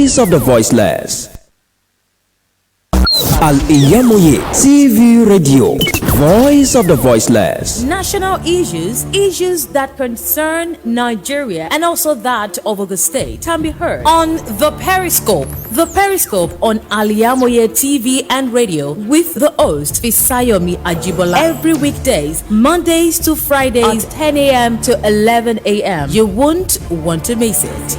Voice of the Voiceless. Al-IyamoyeTv Radio, Voice of the Voiceless. National issues that concern Nigeria and also that of the state can be heard on the Periscope. The Periscope on Al-IyamoyeTv and radio with the host Fisayomi Ajibola every weekdays, Mondays to Fridays, 10 a.m. to 11 a.m. You won't want to miss it.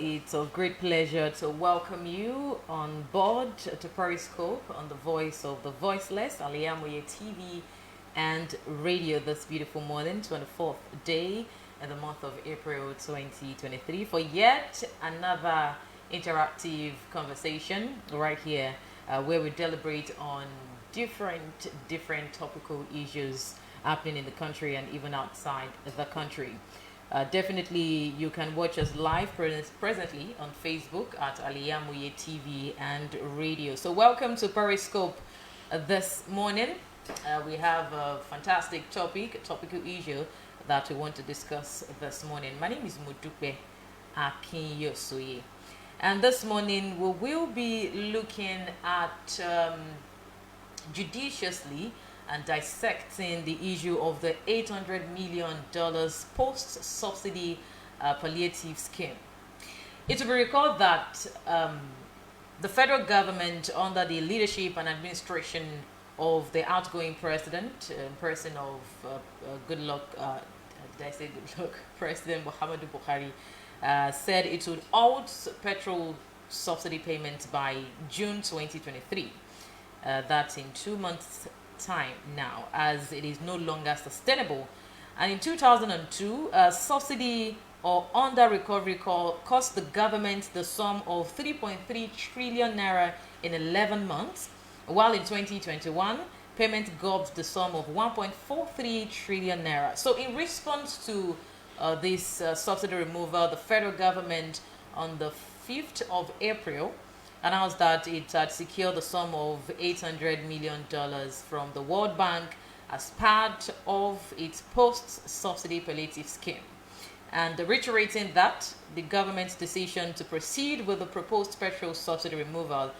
It's a great pleasure to welcome you on board to Periscope on the Voice of the Voiceless, Al-IyamoyeTv and radio this beautiful morning, 24th day in the month of April 2023 for yet another interactive conversation right here where we deliberate on different topical issues happening in the country and even outside the country. Definitely, you can watch us live presently on Facebook at Al-IyamoyeTv and radio. So welcome to Periscope this morning. We have a fantastic topical issue that we want to discuss this morning. My name is MODUPE AKINYOSOYE. And this morning we will be looking at judiciously and dissecting the issue of the $800 million post-subsidy palliative scheme. It will be recalled that the federal government, under the leadership and administration of the outgoing president, person of President Muhammadu Buhari, said it would halt petrol subsidy payments by June 2023. That's in 2 months' time now, as it is no longer sustainable. And in 2002, subsidy or under recovery cost the government the sum of 3.3 trillion naira in 11 months, while in 2021 payment gobs the sum of 1.43 trillion naira. So in response to this subsidy removal, the federal government on the 5th of April announced that it had secured the sum of $800 million from the World Bank as part of its post-subsidy palliative scheme. And reiterating that the government's decision to proceed with the proposed petrol subsidy removal,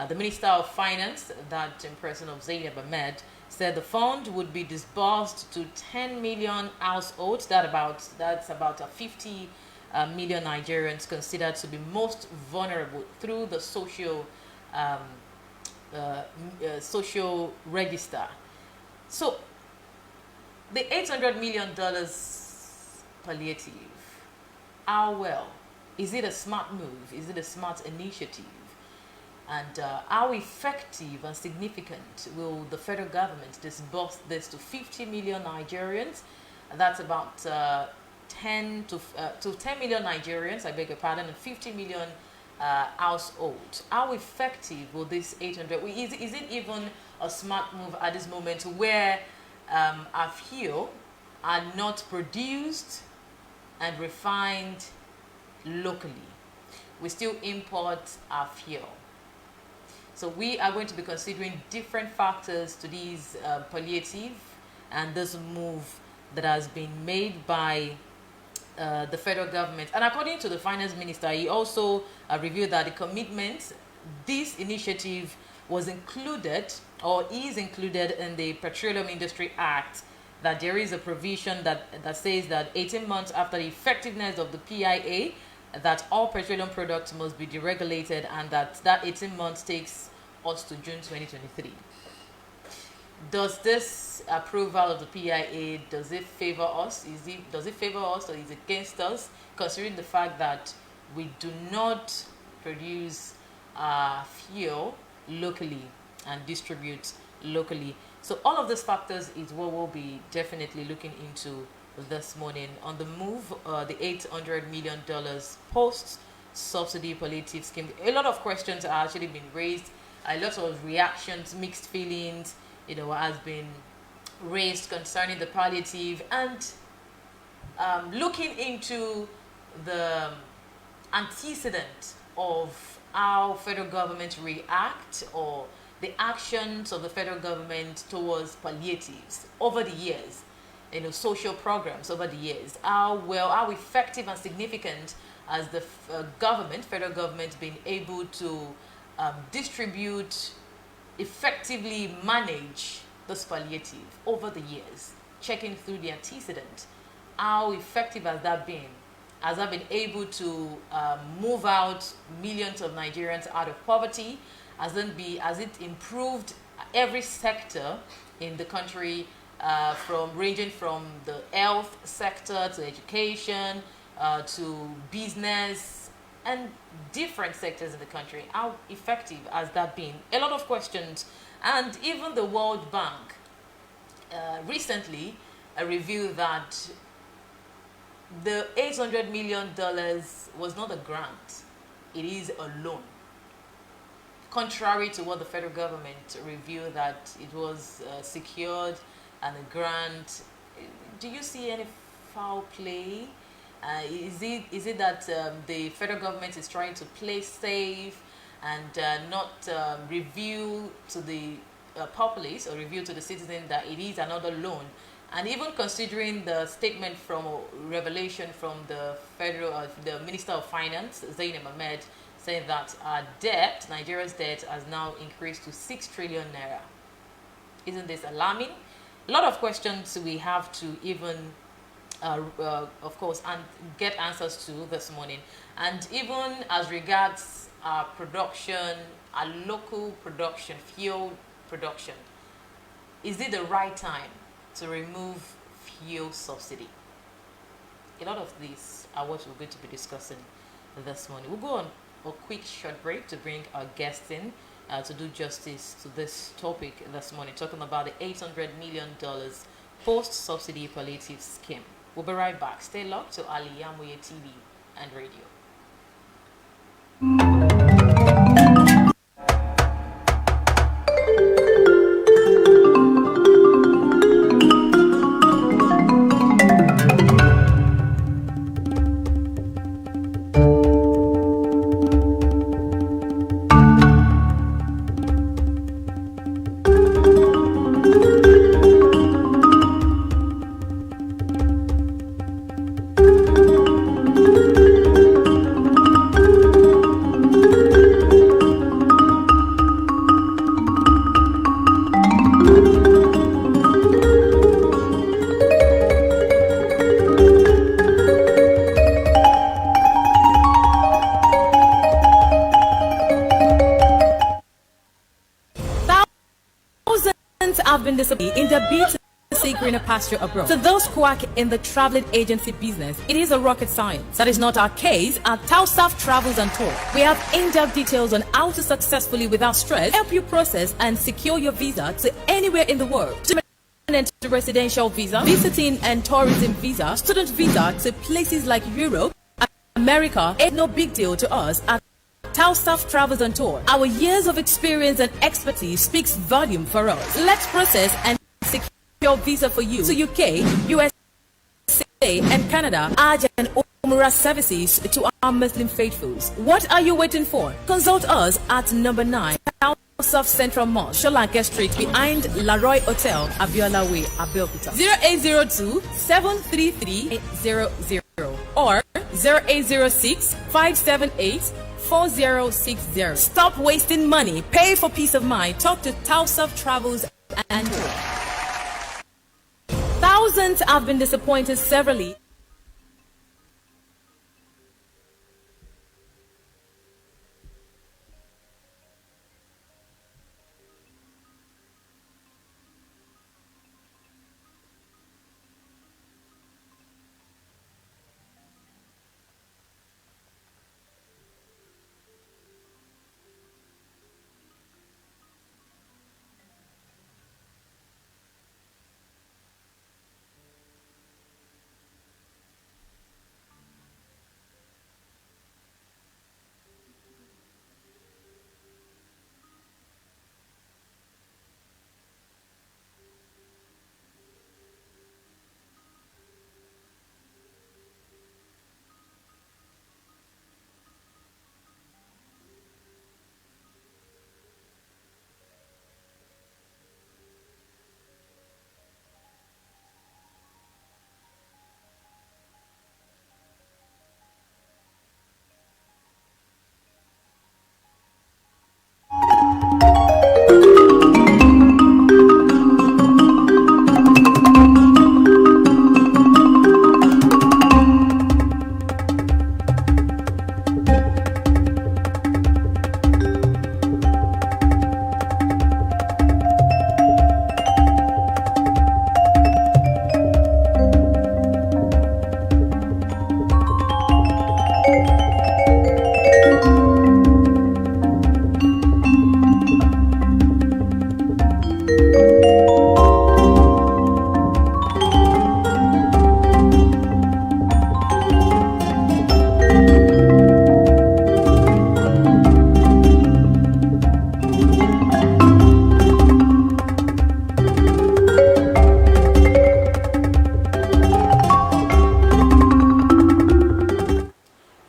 the Minister of Finance, that in person of Zainab Ahmed, said the fund would be disbursed to 10 million households. That's about 50 million Nigerians considered to be most vulnerable through the social register. So the $800 million palliative, how well? Is it a smart move? Is it a smart initiative? And how effective and significant will the federal government disburse this to 50 million Nigerians? That's about 10 million Nigerians, I beg your pardon, and 50 million households. How effective will this 800? Is it even a smart move at this moment where our fuel are not produced and refined locally? We still import our fuel. So we are going to be considering different factors to these palliative and this move that has been made by the federal government. And according to the finance minister, he also revealed that the commitment, this initiative was included or is included in the Petroleum Industry Act that there is a provision that says that 18 months after the effectiveness of the PIA, that all petroleum products must be deregulated, and that 18 months takes us to June 2023. Does this approval of the PIA, does it favor us? Does it favor us or is it against us, considering the fact that we do not produce fuel locally and distribute locally? So all of these factors is what we'll be definitely looking into this morning. On the move, the $800 million post-subsidy palliative scheme. A lot of questions are actually being raised. A lot of reactions, mixed feelings, has been raised concerning the palliative, and looking into the antecedent of how federal government react, or the actions of the federal government towards palliatives over the years, social programs over the years, how effective and significant has the federal government been able to distribute, effectively manage this palliative over the years, checking through the antecedent. How effective has that been? Has that been able to move out millions of Nigerians out of poverty? Has it improved every sector in the country, ranging from the health sector to education to business and different sectors in the country? How effective has that been? A lot of questions. And even the World Bank recently revealed that the $800 million was not a grant, it is a loan. Contrary to what the federal government revealed, that it was secured and a grant. Do you see any foul play? Is it that the federal government is trying to play safe and not reveal to the populace or reveal to the citizen that it is another loan? And even considering the statement from revelation from the the Minister of Finance, Zainab Ahmed, saying that Nigeria's debt has now increased to 6 trillion naira. Isn't this alarming? A lot of questions we have to even, of course, and get answers to this morning. And even as regards our production, our local production, fuel production, is it the right time to remove fuel subsidy? A lot of these are what we're going to be discussing this morning. We'll go on a quick short break to bring our guests in to do justice to this topic this morning, talking about the $800 million post-subsidy palliative scheme. We'll be right back. Stay locked to Al-IyamoyeTv and radio. Have been disappointed in the B2C greener pasture abroad. To those quack in the traveling agency business, it is a rocket science. That is not our case at Tausaf Travels and Tour. We have in-depth details on how to successfully, without stress, help you process and secure your visa to anywhere in the world. To residential visa, visiting and tourism visa, student visa to places like Europe, America, it's no big deal to us at Tausaf Travels and Tour. Our years of experience and expertise speaks volume for us. Let's process and secure visa for you to UK, USA, and Canada. Hajj and Umrah services to our Muslim faithfuls. What are you waiting for? Consult us at number 9 Tausaf Central Mall, Sholanke Street, behind Laroy Hotel, Abiola Way, Abeokuta. 0802 733 800 or 0806 578 4060. Stop wasting money. Pay for peace of mind. Talk to Tausaf Travels and Tour. Thousands have been disappointed severally.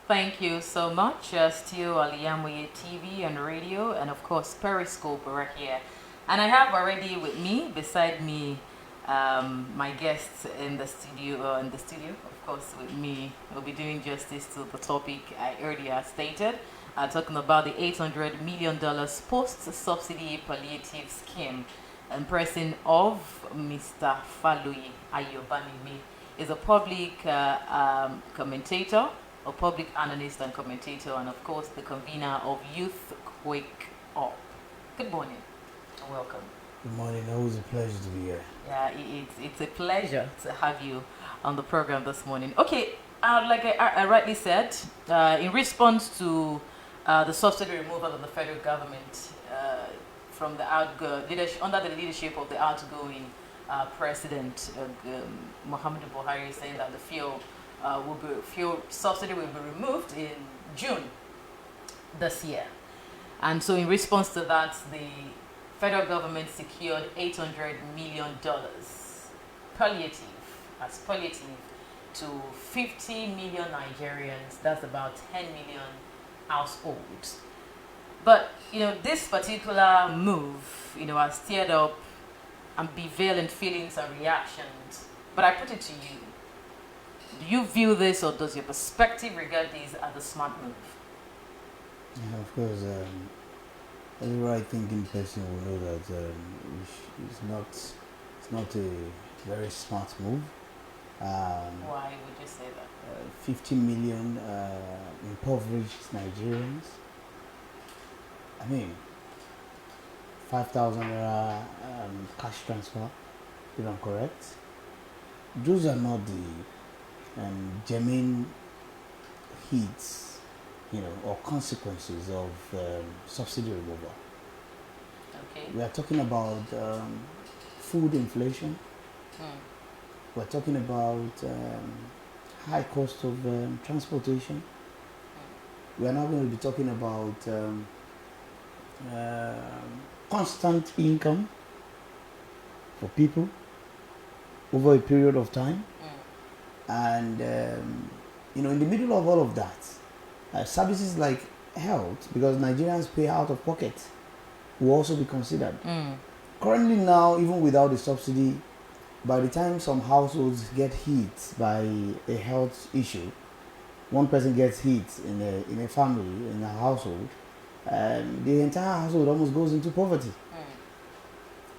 Thank you so much. Still Al-IyamoyeTv and radio, and of course Periscope right here. And I have already with me, beside me, my guests in the studio. Of course, with me, we'll be doing justice to the topic I earlier stated, talking about the $800 million post-subsidy palliative scheme. And person of Mr. Falui Ayobanimi is a public commentator, a public analyst and commentator, and of course the convener of Youth Wake Up. Good morning and welcome. Good morning. Always a pleasure to be here. Yeah, it's a pleasure to have you on the program this morning. Okay, like I rightly said, in response to the subsidy removal of the federal government from the under the leadership of the outgoing president Muhammadu Buhari, saying that the fuel subsidy will be removed in June this year. And so in response to that, the federal government secured $800 million palliative to 50 million Nigerians. That's about 10 million households. But, this particular move, has stirred up ambivalent feelings and reactions. But I put it to you. Do you view this, or does your perspective regard this as a smart move? Yeah, of course. Every right-thinking person will know that it's not a very smart move. Why would you say that? 50 million impoverished Nigerians. I mean, 5,000 cash transfer, if I'm correct. Those are not the germane hits, or consequences of subsidy removal. Okay. We are talking about food inflation. We're talking about high cost of transportation. We are now going to be talking about constant income for people over a period of time. And in the middle of all of that, services like health, because Nigerians pay out of pocket, will also be considered. Currently now, even without the subsidy, by the time some households get hit by a health issue, one person gets hit in a family, in a household, the entire household almost goes into poverty.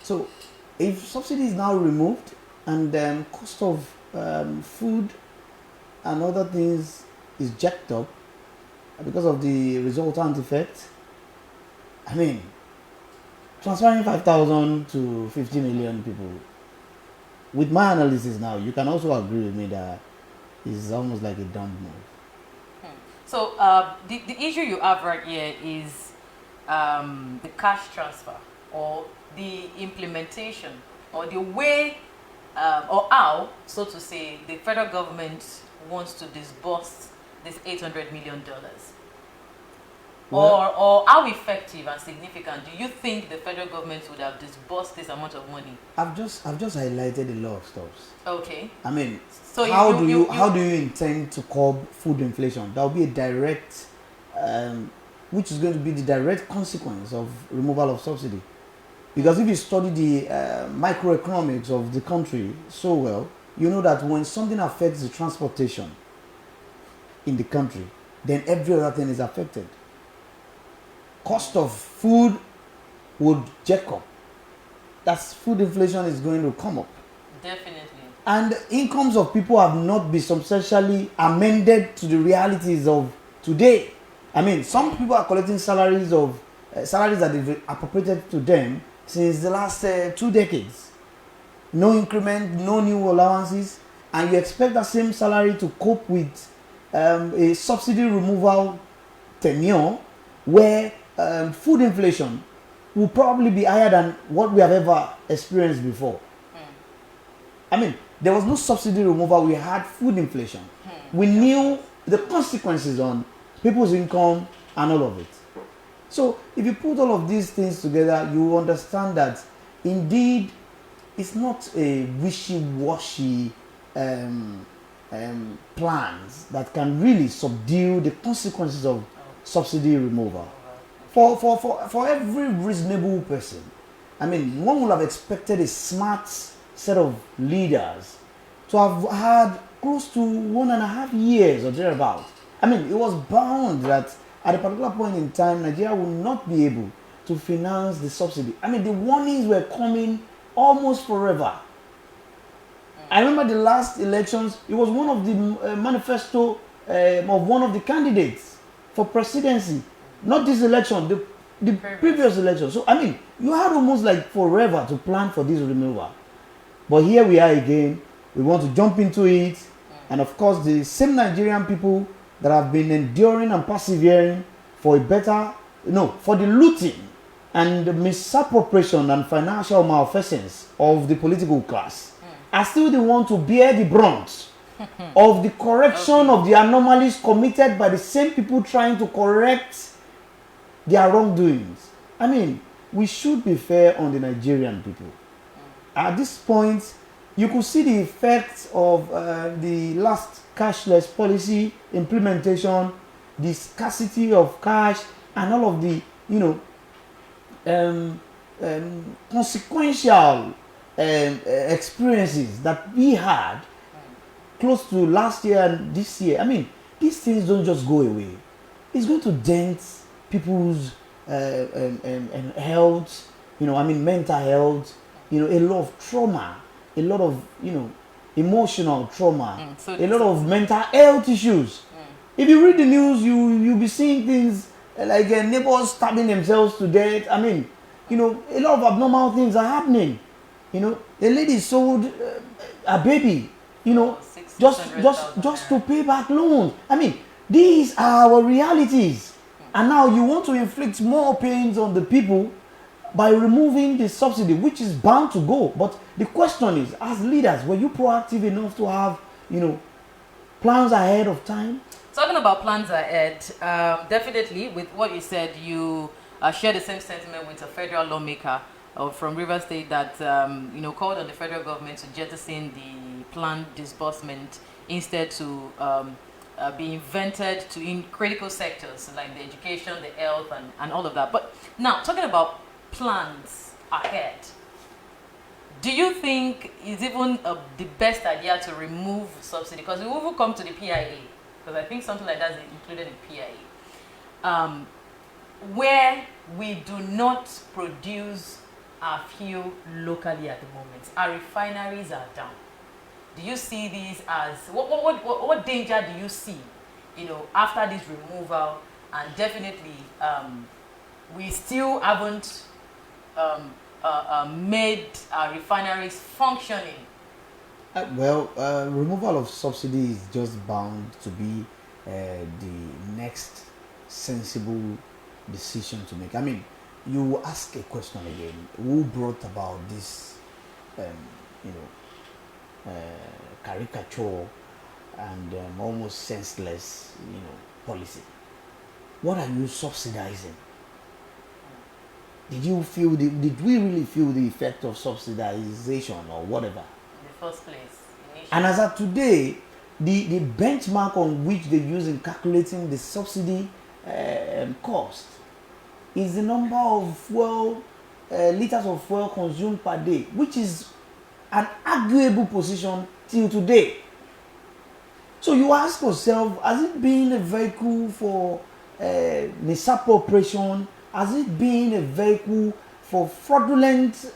So if subsidy is now removed, and cost of food and other things is jacked up because of the resultant effect. I mean, transferring 5,000 to 50 million people, with my analysis now, you can also agree with me that it's almost like a dumb move. So the issue you have right here is the cash transfer, or the implementation, or the way, or how, so to say, the federal government wants to disburse this $800 million. Well, or how effective and significant do you think the federal government would have disbursed this amount of money? I've just highlighted a lot of stuff. Okay. I mean, So how do you intend to curb food inflation? That will be a direct, which is going to be the direct consequence of removal of subsidy. Because if you study the microeconomics of the country so well, you know that when something affects the transportation in the country, then every other thing is affected. Cost of food would jack up. That's food inflation is going to come up. Definitely. And incomes of people have not been substantially amended to the realities of today. I mean, some people are collecting salaries that they've appropriated to them since the last 2 decades. No increment, no new allowances, and you expect that same salary to cope with a subsidy removal tenure where food inflation will probably be higher than what we have ever experienced before. I mean, there was no subsidy removal, we had food inflation. We knew the consequences on people's income and all of it. So if you put all of these things together, you understand that indeed it's not a wishy-washy plans that can really subdue the consequences of subsidy removal. For every reasonable person, I mean, one would have expected a smart set of leaders to have had close to 1.5 years or thereabout. I mean, it was bound that at a particular point in time, Nigeria will not be able to finance the subsidy. I mean, the warnings were coming almost forever. I remember the last elections, it was one of the manifesto of one of the candidates for presidency. Not this election, the previous election. So, I mean, you had almost like forever to plan for this removal. But here we are again. We want to jump into it. And of course, the same Nigerian people that have been enduring and persevering for for the looting and the misappropriation and financial malfeasance of the political class are still the ones to bear the brunt of the correction of the anomalies committed by the same people trying to correct their wrongdoings. I mean, we should be fair on the Nigerian people. At this point, you could see the effects of the last cashless policy implementation, the scarcity of cash, and all of the, consequential experiences that we had close to last year and this year. I mean, these things don't just go away. It's going to dent people's health, mental health, a lot of trauma, a lot of, emotional trauma, a lot of mental health issues. If you read the news, you'll be seeing things like neighbors stabbing themselves to death. I mean, a lot of abnormal things are happening. A lady sold a baby, just to pay back loans. I mean, these are our realities. And now you want to inflict more pains on the people by removing the subsidy, which is bound to go. But the question is, as leaders, were you proactive enough to have, plans ahead of time? Talking about plans ahead, definitely with what you said, you share the same sentiment with a federal lawmaker from Rivers State that, called on the federal government to jettison the planned disbursement, instead to be invented in critical sectors like the education, the health, and all of that. But now, talking about plans ahead, do you think it's even the best idea to remove subsidy? Because we will come to the PIA, because I think something like that is included in PIA, where we do not produce are few locally at the moment. Our refineries are down. Do you see these as what danger do you see, after this removal? And definitely, we still haven't made our refineries functioning. Removal of subsidy is just bound to be the next sensible decision to make. I mean, you ask a question again: who brought about this, caricature and almost senseless, policy? What are you subsidizing? Did we really feel the effect of subsidization or whatever? In the first place. Initially. And as of today, the benchmark on which they use in calculating the subsidy cost is the number of fuel, liters of fuel consumed per day, which is an arguable position till today. So you ask yourself, has it been a vehicle for misappropriation? Has it been a vehicle for fraudulent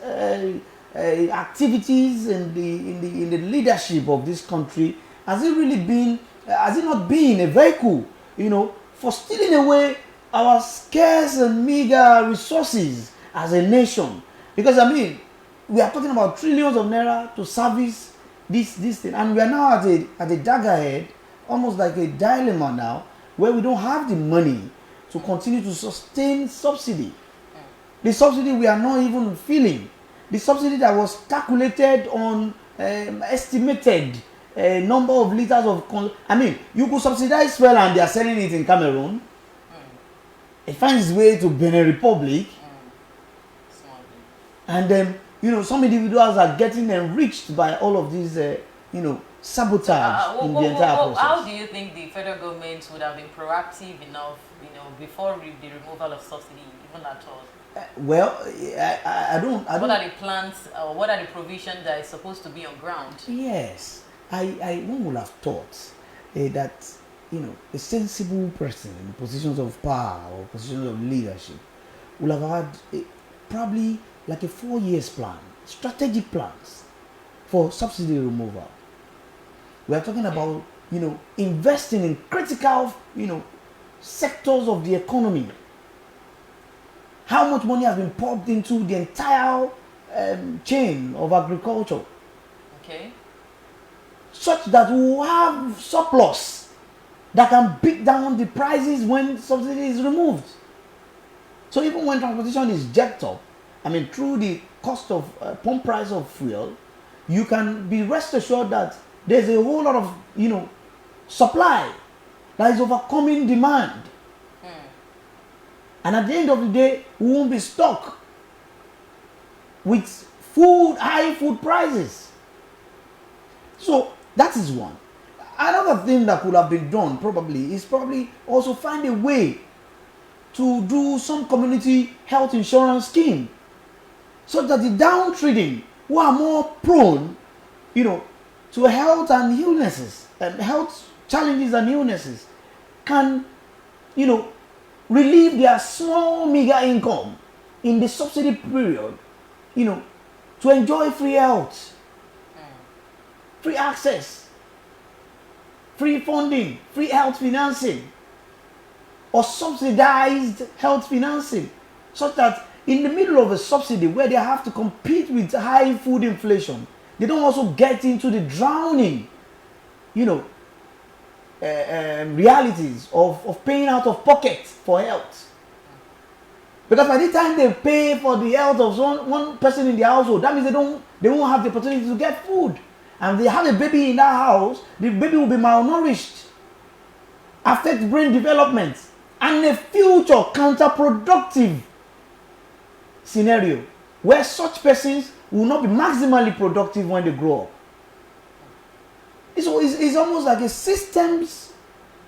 activities in the leadership of this country? Has it really been? Has it not been a vehicle, for stealing away our scarce and meager resources as a nation? Because we are talking about trillions of naira to service this thing, and we are now at a daggerhead, almost like a dilemma now, where we don't have the money to continue to sustain subsidy. The subsidy we are not even feeling. The subsidy that was calculated on estimated number of liters of... you could subsidize fuel and they are selling it in Cameroon. It finds its way to Benin Republic. And then, some individuals are getting enriched by all of these, sabotage in the entire process. How do you think the federal government would have been proactive enough, before the removal of subsidy, even at all? I don't. What are the plans, or what are the provisions that is supposed to be on ground? Yes, one would have thought that a sensible person in positions of power or positions of leadership would have had probably like a 4 years plan, strategic plans for subsidy removal. We are talking about investing in critical sectors of the economy. How much money has been pumped into the entire chain of agriculture? Okay. Such that we will have surplus that can beat down the prices when subsidy is removed. So even when transportation is jacked up, through the cost of pump price of fuel, you can be rest assured that there's a whole lot of supply that is overcoming demand. And at the end of the day, we won't be stuck with high food prices. So that is one. Another thing that could have been done is also find a way to do some community health insurance scheme, so that the downtrodden who are more prone, to health and illnesses and health challenges and illnesses can, relieve their small meager income in the subsidy period, to enjoy free health, free access, free funding, free health financing, or subsidized health financing, such that in the middle of a subsidy where they have to compete with high food inflation, they don't also get into the drowning, realities of paying out of pocket for health. Because by the time they pay for the health of one person in the household, that means they won't have the opportunity to get food. And if they have a baby in that house, the baby will be malnourished, affect brain development, and a future counterproductive scenario where such persons will not be maximally productive when they grow up. It's almost like a systems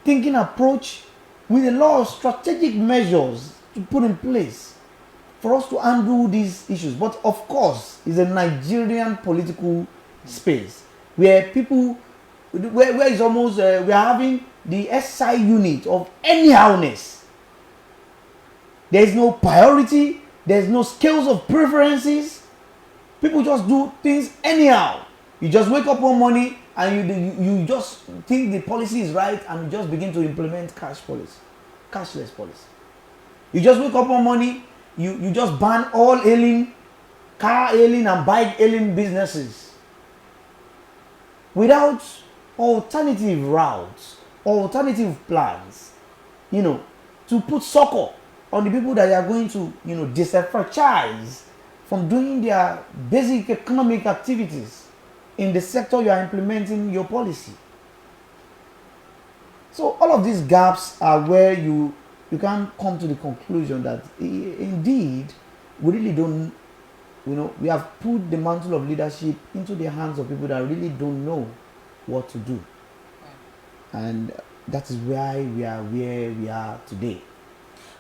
thinking approach with a lot of strategic measures to put in place for us to handle these issues. But of course, it's a Nigerian political space where where it's almost, we are having the SI unit of anyhowness. There is no priority, There's no scales of preferences. People just do things anyhow. You just wake up one morning and you just think the policy is right and you just begin to implement cashless policy. You just wake up one morning, you just ban all car hailing and bike hailing businesses without alternative routes, alternative plans, to put succor on the people that are going to, disenfranchise from doing their basic economic activities in the sector you are implementing your policy. So all of these gaps are where you can come to the conclusion that indeed we really don't, we have put the mantle of leadership into the hands of people that really don't know what to do. And that is why we are where we are today.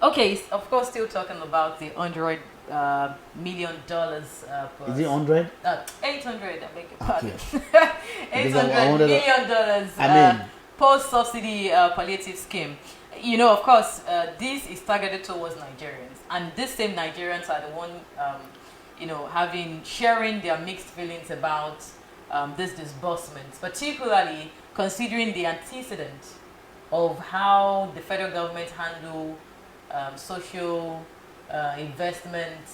Okay, of course, still talking about the $100 million. Plus, is it 100? 800, I beg your pardon. Okay. $800 million post-subsidy palliative scheme. Of course, this is targeted towards Nigerians, and these same Nigerians are the one, sharing their mixed feelings about this disbursements, particularly considering the antecedent of how the federal government handle social investment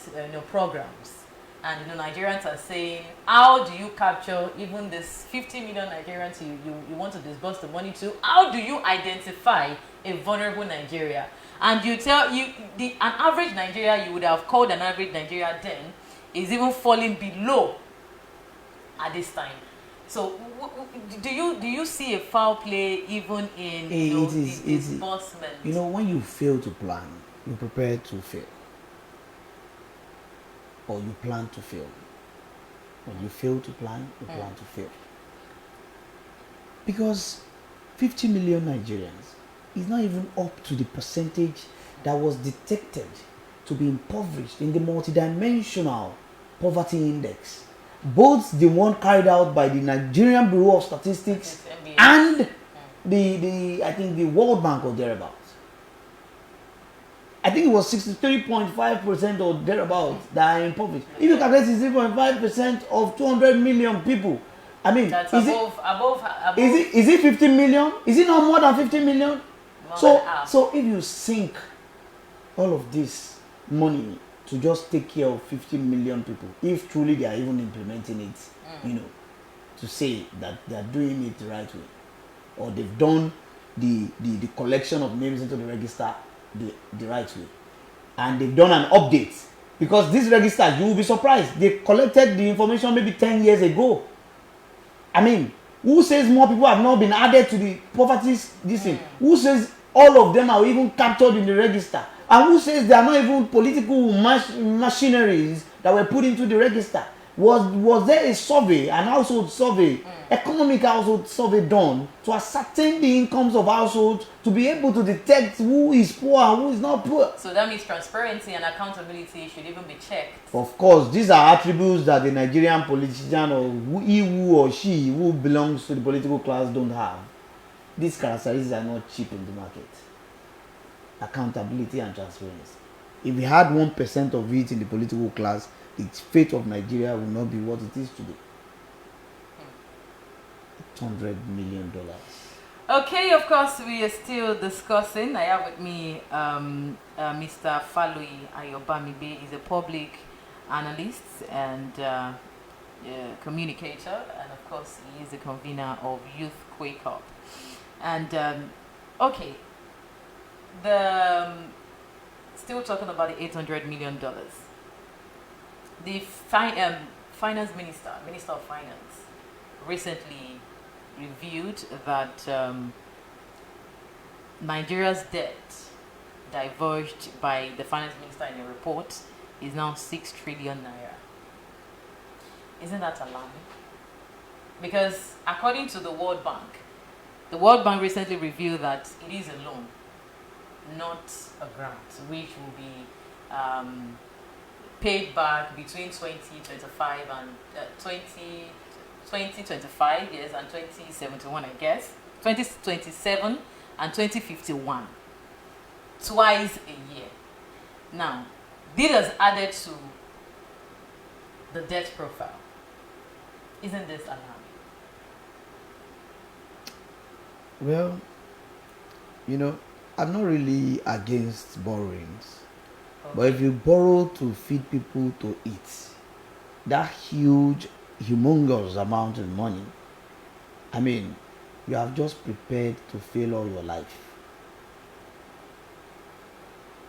programs. And Nigerians are saying, how do you capture even this 50 million Nigerians you want to disburse the money to? How do you identify a vulnerable Nigeria? And you tell an average Nigeria you would have called an average Nigeria then is even falling below at this time. So do you see a foul play even in the disbursement? When you fail to plan, you prepare to fail. Or you plan to fail. When you fail to plan, you plan to fail. Because 50 million Nigerians is not even up to the percentage that was detected to be impoverished in the multidimensional poverty index. Both the one carried out by the Nigerian Bureau of Statistics and the World Bank or thereabouts. I think it was 63.5% or thereabouts that are impoverished. If you calculate 63.5% of 200 million people, I mean, that's above. Is it 50 million? Is it not more than 50 million? So if you sink all of this money to just take care of 50 million people, if truly they are even implementing it, to say that they are doing it the right way, or they've done the collection of names into the register the right way, and they've done an update, because these registers, you will be surprised, they collected the information maybe 10 years ago. I mean, who says more people have not been added to the poverty this thing? Who says all of them are even captured in the register? And who says there are not even political machineries that were put into the register? Was there a survey, an household survey, economic household survey done to ascertain the incomes of households to be able to detect who is poor and who is not poor? So that means transparency and accountability should even be checked. Of course, these are attributes that the Nigerian politician or who or she who belongs to the political class don't have. These characteristics are not cheap in the market. Accountability and transparency. If we had 1% of it in the political class, the fate of Nigeria will not be what it is today. $100 million. Okay, of course, we are still discussing. I have with me Mr. Al-IyamoyeTv. He's a public analyst and communicator, and of course, he is the convener of Youth Quake Up. And okay, still talking about the $800 million. The finance minister of finance, recently revealed that Nigeria's debt, diverged by the finance minister in a report, is now 6 trillion naira. Isn't that alarming? Because according to the World Bank recently revealed that it is a loan, not a grant, which will be paid back between 2025 and 2025 years and 2071, I guess, 2027 and 2051, twice a year. Now, This has added to the debt profile. Isn't this alarming? Well, I'm not really against borrowings. Okay. But if you borrow to feed people to eat, that humongous amount of money, I mean, you have just prepared to fail all your life.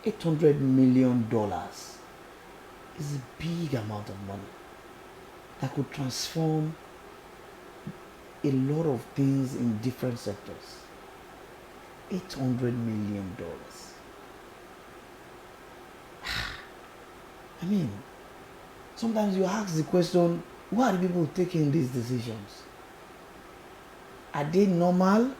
$800 million is a big amount of money that could transform a lot of things in different sectors. $800 million. I mean, sometimes you ask the question, why are the people taking these decisions? Are they normal?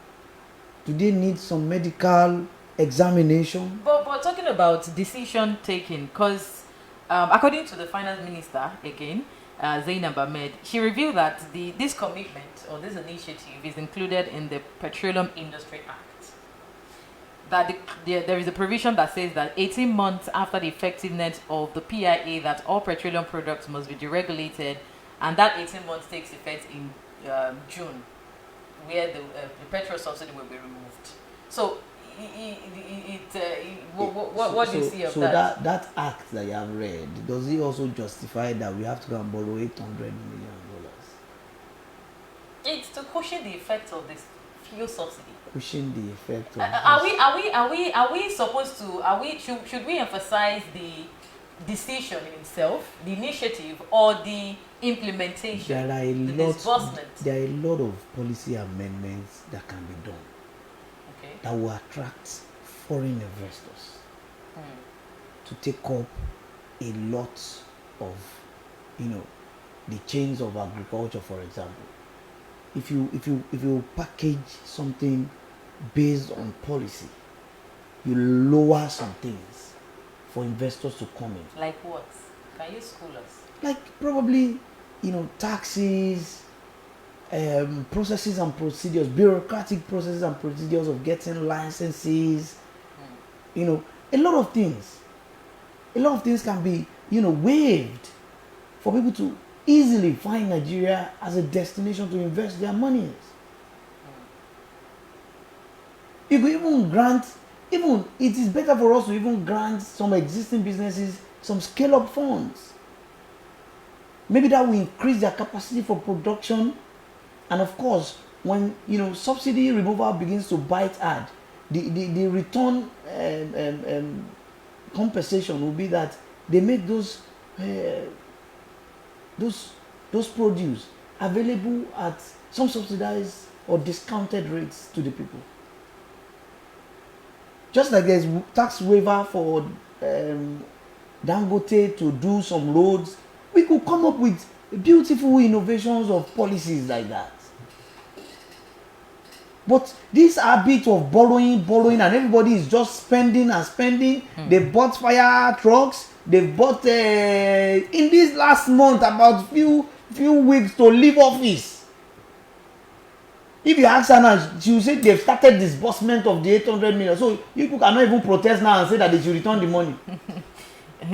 Do they need some medical examination? But talking about decision taking, because according to the finance minister again, Zainab Ahmed, she revealed that this commitment or this initiative is included in the Petroleum Industry Act. That there is a provision that says that 18 months after the effectiveness of the PIA, that all petroleum products must be deregulated, and that 18 months takes effect in June, where the petrol subsidy will be removed. So, what do you see of that? So that act that you have read, does it also justify that we have to go and borrow $800 million? It's to cushion the effect of this fuel subsidy. Cushion the effect of Are we supposed to? Should we emphasize the decision in itself, the initiative, or the implementation? Disbursement? There are a lot of policy amendments that can be done. Okay. That will attract foreign investors to take up a lot of, the chains of agriculture, for example. If you package something based on policy, you lower some things for investors to come in. Like what? Can you school us? Like probably, taxes, processes and procedures, bureaucratic processes and procedures of getting licenses, a lot of things. A lot of things can be, waived for people to easily find Nigeria as a destination to invest their money. You could even grant, it is better for us to even grant some existing businesses some scale-up funds. Maybe that will increase their capacity for production. And of course, when subsidy removal begins to bite hard, the return compensation will be that they make those produce available at some subsidized or discounted rates to the people. Just like there's tax waiver for Dangote to do some roads, we could come up with beautiful innovations of policies like that. But this habit of borrowing, and everybody is just spending and spending. They bought fire trucks. They bought in this last month about few weeks to leave office. If you ask her now, she will say they've started disbursement of the 800 million. So people cannot even protest now and say that they should return the money.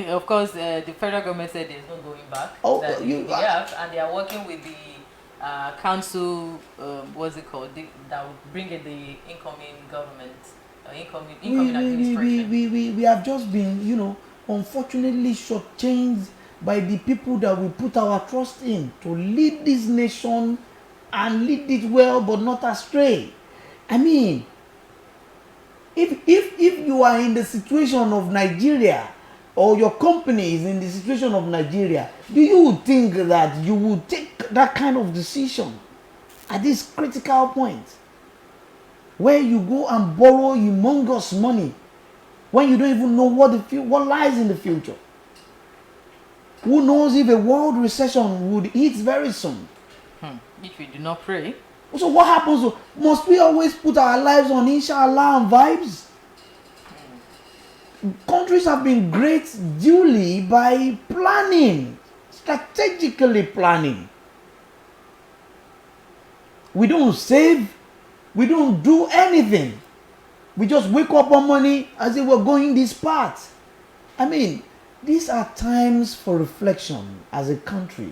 Of course, the federal government said there's no going back. Oh, that and they are working with the council, what's it called, that will bring in the incoming government, incoming administration. We have just been, unfortunately shortchanged by the people that we put our trust in to lead this nation and lead it well, but not astray. I mean, if you are in the situation of Nigeria, or your company is in the situation of Nigeria, do you think that you would take that kind of decision at this critical point where you go and borrow humongous money when you don't even know what lies in the future? Who knows if a world recession would hit very soon? Which we do not pray. So what happens? Must we always put our lives on inshallah and vibes? Countries have been great duly by planning, strategically planning. We don't save, we don't do anything. We just wake up on money as if we're going this path. I mean, these are times for reflection as a country.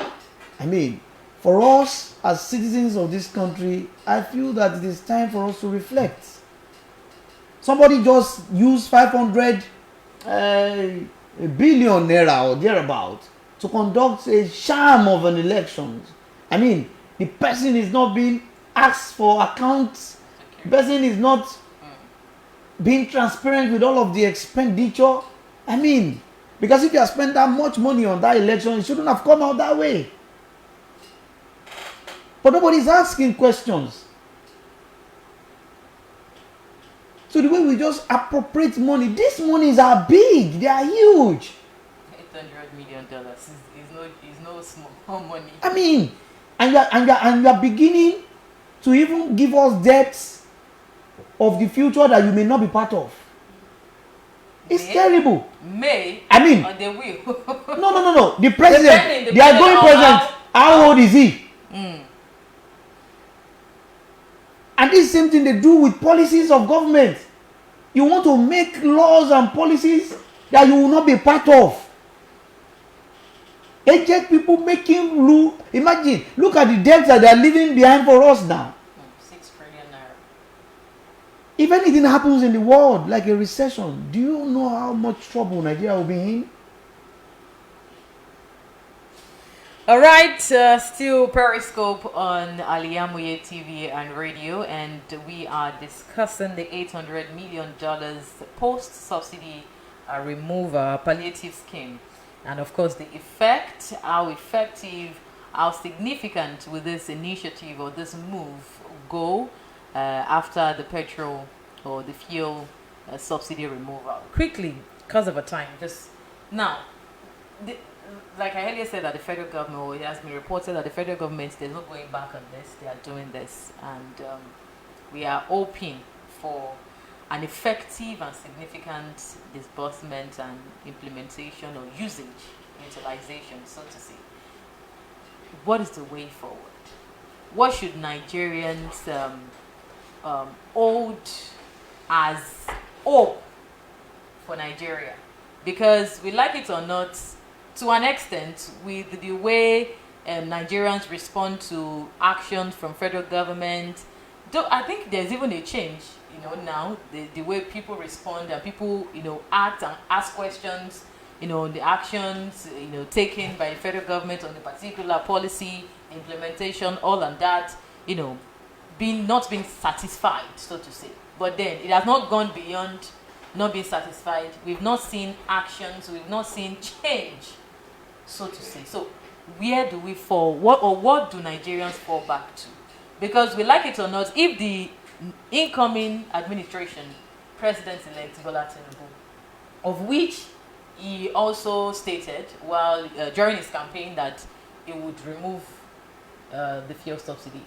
I mean, for us as citizens of this country, I feel that it is time for us to reflect. Somebody just used 500 billion naira or thereabout to conduct a sham of an election. I mean, the person is not being asked for accounts. The person is not being transparent with all of the expenditure. I mean, because if you have spent that much money on that election, it shouldn't have come out that way. But nobody's asking questions. So the way we just appropriate money, these monies are big, they are huge. $800 million is no small money. I mean, and you are beginning to even give us debts of the future that you may not be part of. It's terrible. I mean, or they will. No. The president, the outgoing president, how old is he? And this same thing they do with policies of government. You want to make laws and policies that you will not be part of. Aged people making rule. Imagine, look at the debts that they are leaving behind for us now. 6 trillion naira. If anything happens in the world, like a recession, do you know how much trouble Nigeria will be in? All right, still Periscope on Al-IyamoyeTv and radio, and we are discussing the $800 million post-subsidy removal palliative scheme. And of course, the effect, how effective, how significant will this initiative or this move go after the petrol or the fuel subsidy removal? Quickly, because of a time, just now, like I earlier said, that the federal government, or it has been reported that the federal government, there's no going back on this, they are doing this. And we are hoping for an effective and significant disbursement and implementation or utilization, so to say. What is the way forward? What should Nigerians hold as hope for Nigeria? Because we like it or not, to an extent, with the way Nigerians respond to actions from federal government, I think there's even a change, now, the way people respond and people, act and ask questions, on the actions, taken by the federal government on the particular policy, implementation, all and that, not being satisfied, so to say. But then it has not gone beyond not being satisfied. We've not seen actions, we've not seen change, so to say. So where do we fall? What do Nigerians fall back to? Because we like it or not, if the incoming administration, President-elect Bola Tinubu, of which he also stated while during his campaign that he would remove the fuel subsidy,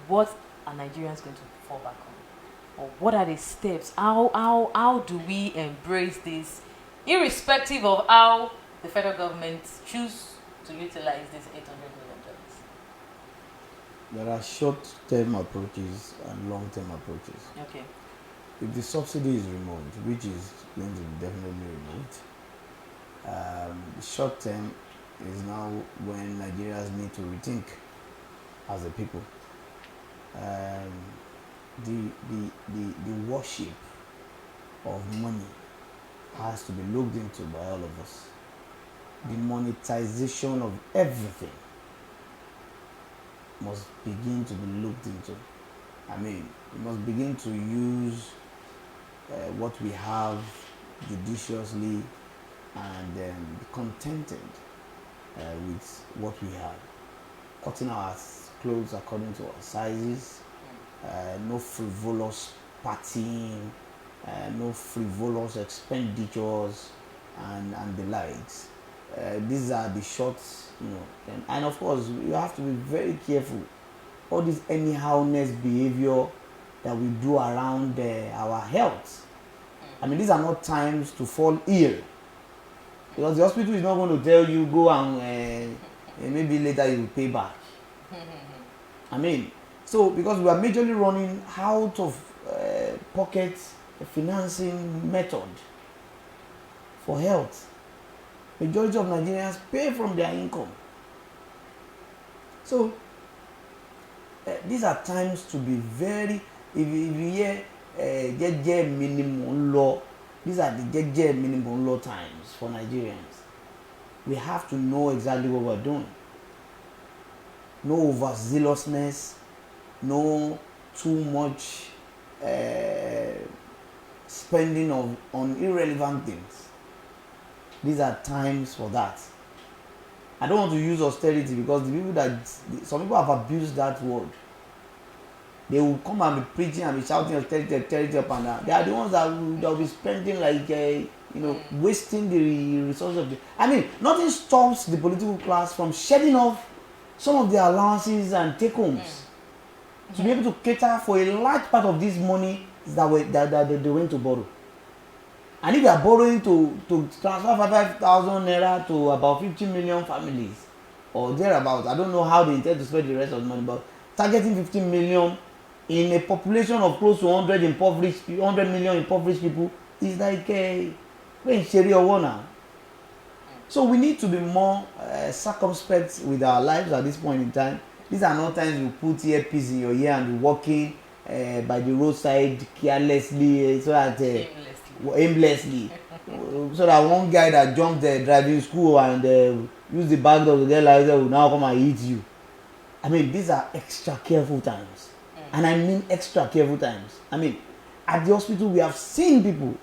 what are Nigerians going to fall back on? Or what are the steps? How do we embrace this, irrespective of how the federal government choose to utilize this $800 million? There are short-term approaches and long-term approaches. Okay. If the subsidy is removed, which is going to be definitely removed, the short term is now when Nigerians need to rethink as a people. The worship of money has to be looked into by all of us. The monetization of everything must begin to be looked into. I mean, we must begin to use what we have judiciously and be contented with what we have. Cutting our clothes according to our sizes, no frivolous partying, no frivolous expenditures and the likes. These are the shots, and of course you have to be very careful. All this anyhowness behavior that we do around our health. I mean, these are not times to fall ill, because the hospital is not going to tell you go and maybe later you will pay back. I mean, so because we are majorly running out of pocket financing method for health. Majority of Nigerians pay from their income. So these are times to be very, if you hear JJ minimum law, these are the JJ minimum law times for Nigerians. We have to know exactly what we're doing. No overzealousness, no too much spending on irrelevant things. These are times for that. I don't want to use austerity because some people have abused that word. They will come and be preaching and be shouting austerity up and down. They are the ones that will be spending wasting the resources of the. I mean, nothing stops the political class from shedding off some of their allowances and take homes to be able to cater for a large part of this money that they went to borrow. And if you are borrowing to transfer 5,000 naira to about 50 million families or thereabouts, I don't know how they intend to spend the rest of the money, but targeting 15 million in a population of close to 100 million impoverished people is like a Sharia war now. So we need to be more circumspect with our lives at this point in time. These are not times you put earpiece in your ear and you're walking by the roadside carelessly, so that aimlessly, so that one guy that jumped the driving school and used the back door to get license will now come and hit you. I mean, these are extra careful times, and I mean extra careful times. I mean, at the hospital we have seen people,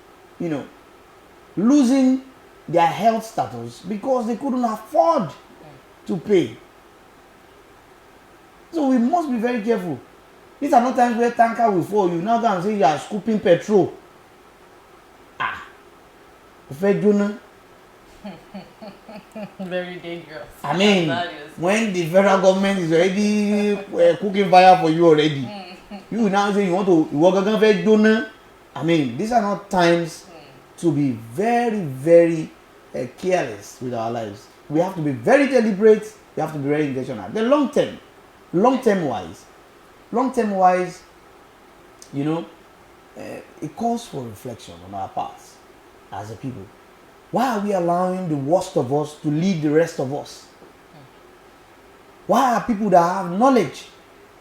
losing their health status because they couldn't afford to pay. So we must be very careful. These are not times where tanker will fall. You now go and say you are scooping petrol. Very dangerous. I mean, when the federal government is already cooking fire for you already, you now say you want to work again. I mean, these are not times to be very, very careless with our lives. We have to be very deliberate. We have to be very intentional. The long term wise, it calls for reflection on our parts as a people. Why are we allowing the worst of us to lead the rest of us? Why are people that have knowledge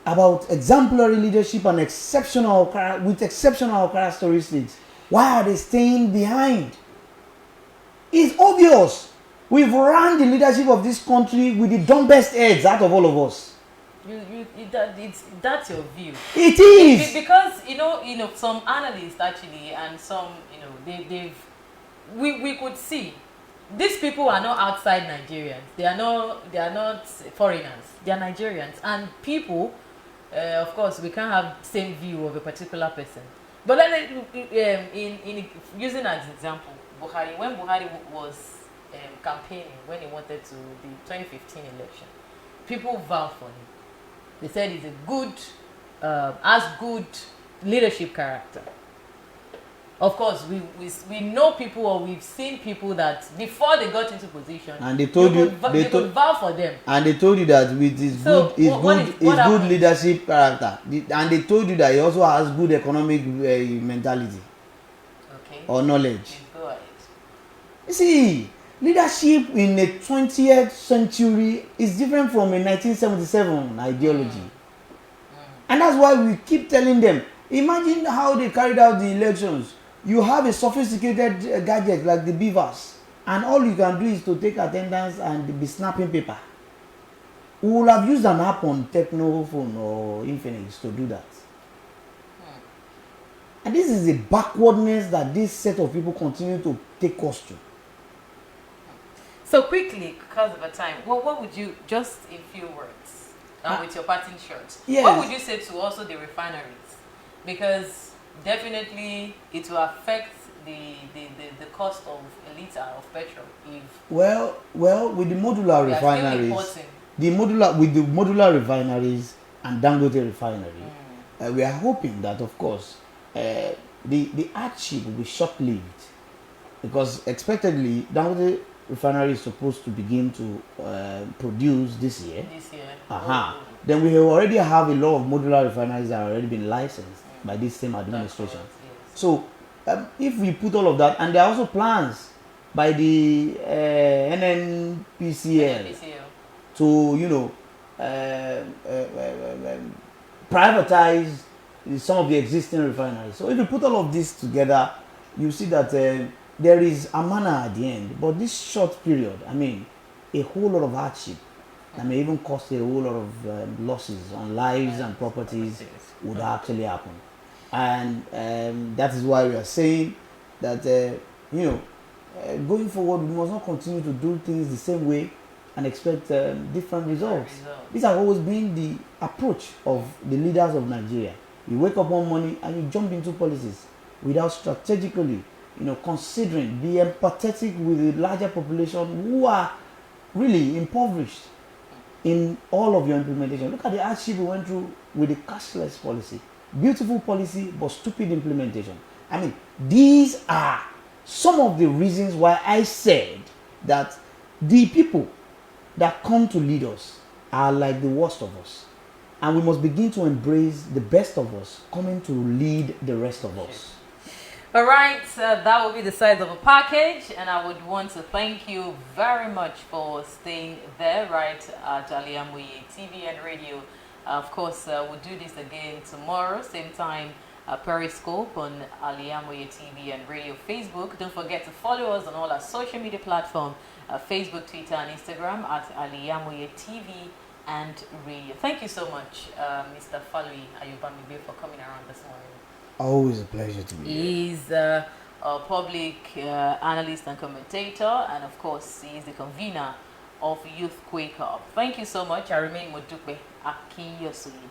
about exemplary leadership and exceptional characteristics, why are they staying behind? It's obvious. We've run the leadership of this country with the dumbest heads out of all of us. That's your view. It is because some analysts actually and some we could see these people are not outside Nigerians. They are not foreigners. They are Nigerians, and people. Of course, we can't have the same view of a particular person. But in using as an example, Buhari, when Buhari was campaigning, when he wanted to the 2015 election, people vowed for him. They said he's a good, as good leadership character. Of course, we know people, or we've seen people that before they got into position, and they told you they could vow for them, and they told you that with his good leadership character, and they told you that he also has good economic mentality, or knowledge. Go ahead. You see, leadership in the 20th century is different from a 1977 ideology, and that's why we keep telling them. Imagine how they carried out the elections. You have a sophisticated gadget like the beavers, and all you can do is to take attendance and be snapping paper. We will have used an app on Technophone or Infinix to do that. And this is a backwardness that this set of people continue to take us to. So quickly, because of the time, what would you, just in few words, with your parting shot, yes, what would you say to also the refineries? Because definitely it will affect the cost of a liter of petrol. If well, with the modular refineries, the modular refineries and Dangote refinery, we are hoping that, of course, the hardship will be short-lived, because expectedly Dangote refinery is supposed to begin to produce this year. Then we already have a lot of modular refineries that have already been licensed by this same administration. So if we put all of that, and there are also plans by the NNPCL to, you know, privatize some of the existing refineries. So if you put all of this together, you see that there is a manner at the end. But this short period, I mean, a whole lot of hardship that may even cost a whole lot of losses on lives and properties would actually happen. And that is why we are saying that, you know, going forward, we must not continue to do things the same way and expect different results. This has always been the approach of the leaders of Nigeria. You wake up one morning and you jump into policies without strategically, you know, considering, be empathetic with the larger population who are really impoverished in all of your implementation. Look at the hardship we went through with the cashless policy. Beautiful policy, but stupid implementation. I mean, these are some of the reasons why I said that the people that come to lead us are like the worst of us. And we must begin to embrace the best of us coming to lead the rest of us. All right, that will be the size of a package, and I would want to thank you very much for staying there right at Al-IyamoyeTv and radio. Of course, we'll do this again tomorrow, same time, Periscope on Al-IyamoyeTv and radio Facebook. Don't forget to follow us on all our social media platforms, Facebook, Twitter, and Instagram at Al-IyamoyeTv and radio. Thank you so much, Mr. Falui Ayobamibe, for coming around this morning. Always a pleasure to be here. He's a public analyst and commentator, and of course, he is the convener of Youth Quake Up. Thank you so much. I remain MODUPE AKINYOSOYE.